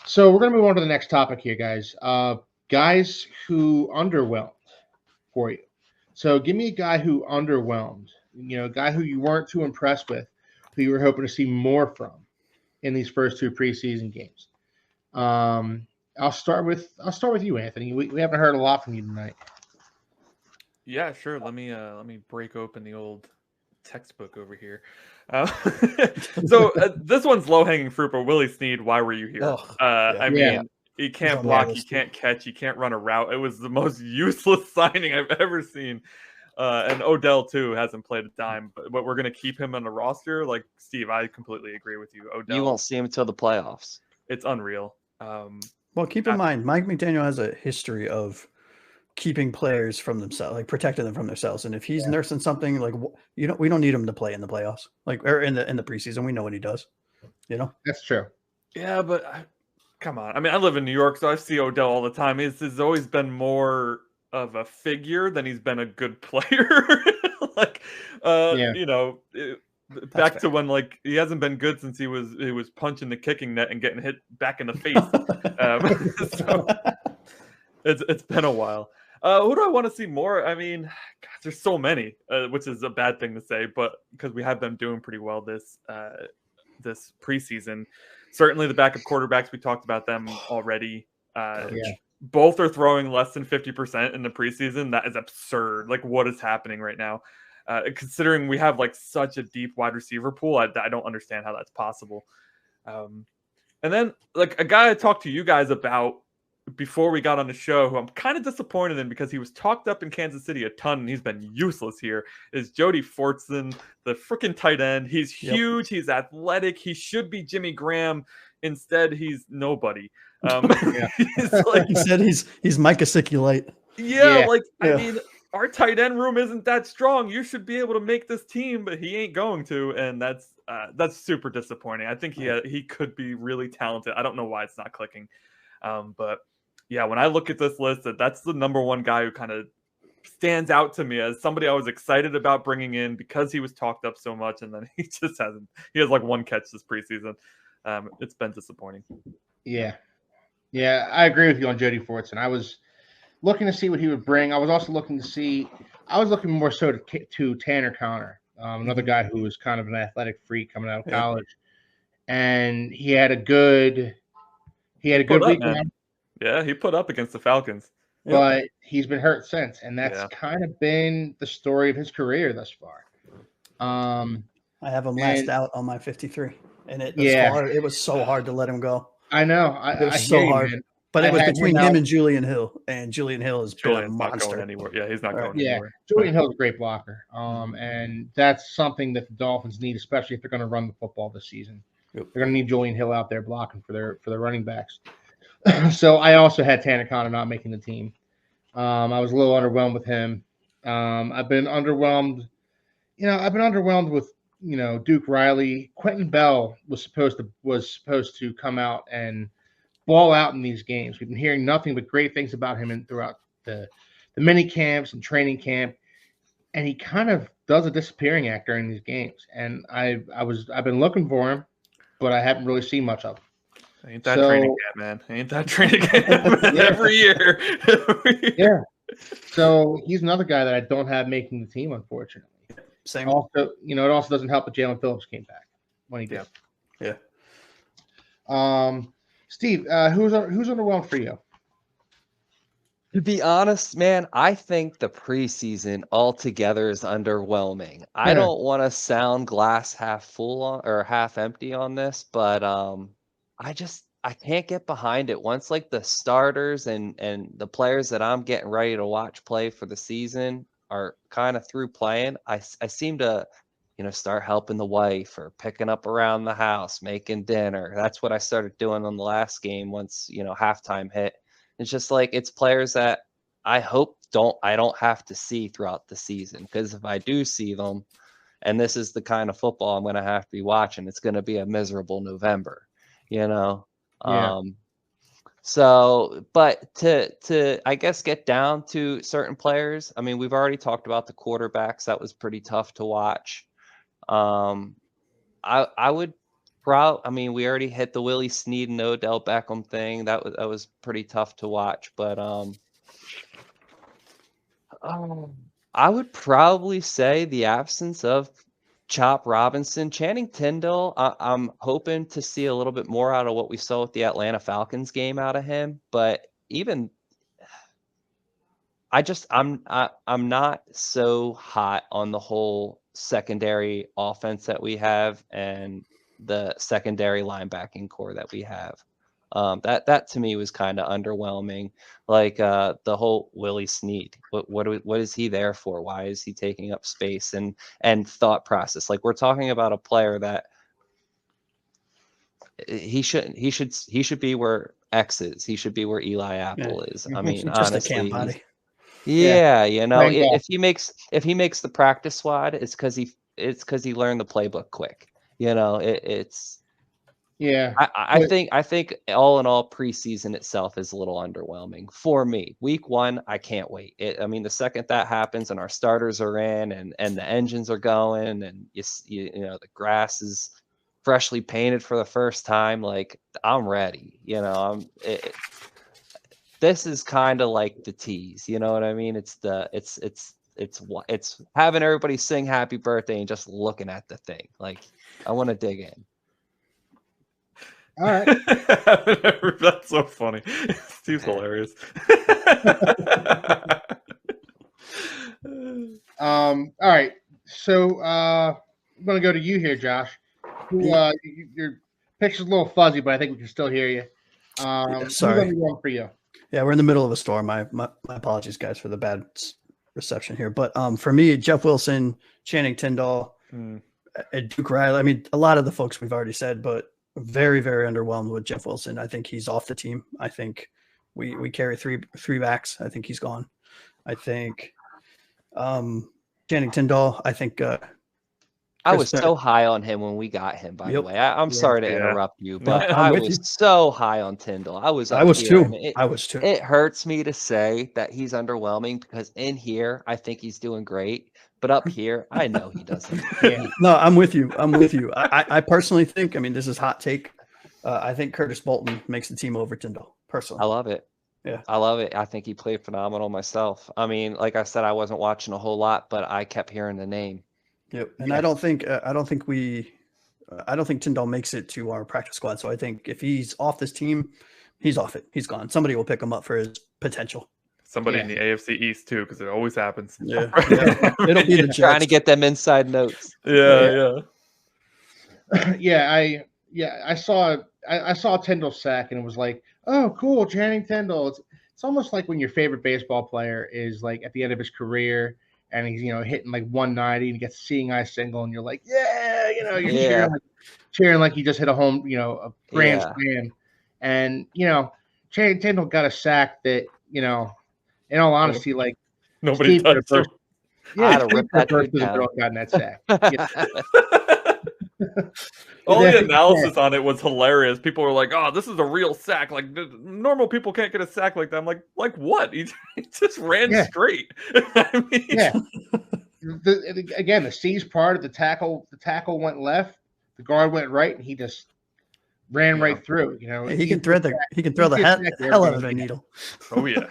So we're gonna move on to the next topic here, guys. Guys who underwhelmed for you. So give me a guy who underwhelmed. A guy who you weren't too impressed with, who you were hoping to see more from in these first two preseason games. I'll start with you, Anthony. We haven't heard a lot from you tonight. Yeah, sure. Let me break open the old textbook over here. Uh, this one's low hanging fruit, but Willie Snead, why were you here? Oh, I Yeah. mean, he He's can't on the block, he list. can't catch, he can't run a route. It was the most useless signing I've ever seen. And Odell too hasn't played a dime, but we're gonna keep him on the roster. Like Steve, I completely agree with you. You Odell, won't see him until the playoffs. it's unreal. Well, keep in mind, Mike McDaniel has a history of keeping players from themselves, like protecting them from themselves. And if he's nursing something, like we don't need him to play in the playoffs, like or in the preseason. We know what he does. That's true. Yeah, but come on. I mean, I live in New York, so I see Odell all the time. He's always been more of a figure than he's been a good player. Like, Yeah. back to when like he hasn't been good since he was punching the kicking net and getting hit back in the face. So it's been a while. Who do I want to see more? I mean, God, there's so many, which is a bad thing to say, but because we have them doing pretty well this preseason. Certainly the backup quarterbacks, we talked about them already. Both are throwing less than 50% in the preseason. That is absurd. Like, what is happening right now? Considering we have like such a deep wide receiver pool, I don't understand how that's possible. And then like a guy I talked to you guys about before we got on the show, who I'm kind of disappointed in because he was talked up in Kansas City a ton and he's been useless here, is Jody Fortson, the freaking tight end. He's huge. He's athletic. He should be Jimmy Graham. Instead, he's nobody. He said he's Mike Gesicki. I mean, our tight end room isn't that strong. You should be able to make this team, but he ain't going to, and that's super disappointing. I think he could be really talented. I don't know why it's not clicking, but yeah, when I look at this list, that's the number one guy who kind of stands out to me as somebody I was excited about bringing in because he was talked up so much, and then he just hasn't. He has like one catch this preseason. It's been disappointing. Yeah, I agree with you on Jody Fortson. I was looking to see what he would bring. I was also looking more so to Tanner Connor, another guy who was kind of an athletic freak coming out of college, and he had a good week. Yeah, he put up against the Falcons. But he's been hurt since, and that's kind of been the story of his career thus far. I have him last out on my 53, and it was hard. It was so hard to let him go. I know. It was so hard. Man. But it was between him and Julian Hill, and Julian Hill is a monster. Not going anywhere. Yeah, he's not going anywhere. Julian Hill's a great blocker, and that's something that the Dolphins need, especially if they're going to run the football this season. They're going to need Julian Hill out there blocking for their running backs. So I also had Tanner Connor not making the team. I was a little underwhelmed with him. I've been underwhelmed. I've been underwhelmed with Duke Riley. Quentin Bell was supposed to come out and ball out in these games. We've been hearing nothing but great things about him throughout the mini camps and training camp, and he kind of does a disappearing act during these games. And I've been looking for him, but I haven't really seen much of him. Ain't that training camp, man? Ain't that training camp every year? Yeah. So he's another guy that I don't have making the team, unfortunately. Same. Also, it also doesn't help that Jalen Phillips came back when he did. Yeah. Steve, who's underwhelmed for you? To be honest, man, I think the preseason altogether is underwhelming. I don't want to sound glass half full or half empty on this, but I can't get behind it. Once like the starters and the players that I'm getting ready to watch play for the season are kind of through playing, I seem to start helping the wife or picking up around the house, making dinner. That's what I started doing on the last game once halftime hit. It's just like it's players that I hope I don't have to see throughout the season, because if I do see them, and this is the kind of football I'm going to have to be watching, it's going to be a miserable November, So, but to I guess get down to certain players. I mean, we've already talked about the quarterbacks. That was pretty tough to watch. I would we already hit the Willie Snead and Odell Beckham thing. That was pretty tough to watch, but I would probably say the absence of Chop Robinson. Channing Tindall, I'm hoping to see a little bit more out of what we saw with the Atlanta Falcons game out of him, but even I'm not so hot on the whole secondary offense that we have and the secondary linebacking core that we have. That to me was kind of underwhelming. Like the whole Willie Snead. What is he there for? Why is he taking up space and thought process? Like, we're talking about a player that he should be where X is. He should be where Eli Apple is. I mean, just honestly, a camp body. Yeah, you know, Playing golf. if he makes the practice squad, it's because he learned the playbook quick. You know, it's Yeah. I think all in all, preseason itself is a little underwhelming for me. Week 1, I can't wait. I mean, the second that happens and our starters are in and the engines are going and you know the grass is freshly painted for the first time, like, I'm ready. You know, this is kind of like the tease, you know what I mean? It's having everybody sing happy birthday and just looking at the thing. Like, I want to dig in. All right. That's so funny. Steve's hilarious. All right. So I'm gonna go to you here, Josh. Your picture's a little fuzzy, but I think we can still hear you. Sorry. Who's on for you? Yeah, we're in the middle of a storm. My apologies, guys, for the bad reception here. But for me, Jeff Wilson, Channing Tindall, and Duke Riley. I mean, a lot of the folks we've already said, but very, very underwhelmed with Jeff Wilson. I think he's off the team. I think we carry three backs. I think he's gone. I think Channing Tindall. I think I was so high on him when we got him, by the way. I'm sorry to interrupt you, but I was so high on Tyndall. I was too. It hurts me to say that he's underwhelming because in here, I think he's doing great. But up here, I know he doesn't. No, I'm with you. I personally think, I mean, this is hot take. I think Curtis Bolton makes the team over Tyndall, personally. I love it. Yeah. I love it. I think he played phenomenal myself. I mean, like I said, I wasn't watching a whole lot, but I kept hearing the name. Yep. And I don't think Tyndall makes it to our practice squad. So I think if he's off this team, he's off it. He's gone. Somebody will pick him up for his potential. Somebody in the AFC East too, because it always happens. Yeah. It'll be the Jets. Trying to get them inside notes. Yeah. I saw Tyndall sack and it was like, oh, cool, Channing Tindall. It's almost like when your favorite baseball player is like at the end of his career and he's, you know, hitting like 190 and he gets a seeing eye single and you're like, yeah, you know, you're cheering like he just hit a home, you know, a grand slam. And, you know, Channing Tindall got a sack that, you know, in all honesty, like nobody touched him. I'd have ripped that dude down. Gotten that sack. All the analysis on it was hilarious. People were like, "Oh, this is a real sack. Like normal people can't get a sack like that." I'm like what? He just ran straight. I mean, the C's part of the tackle went left, the guard went right, and he just ran right through. You know, he can throw the hell out of a needle. Oh yeah.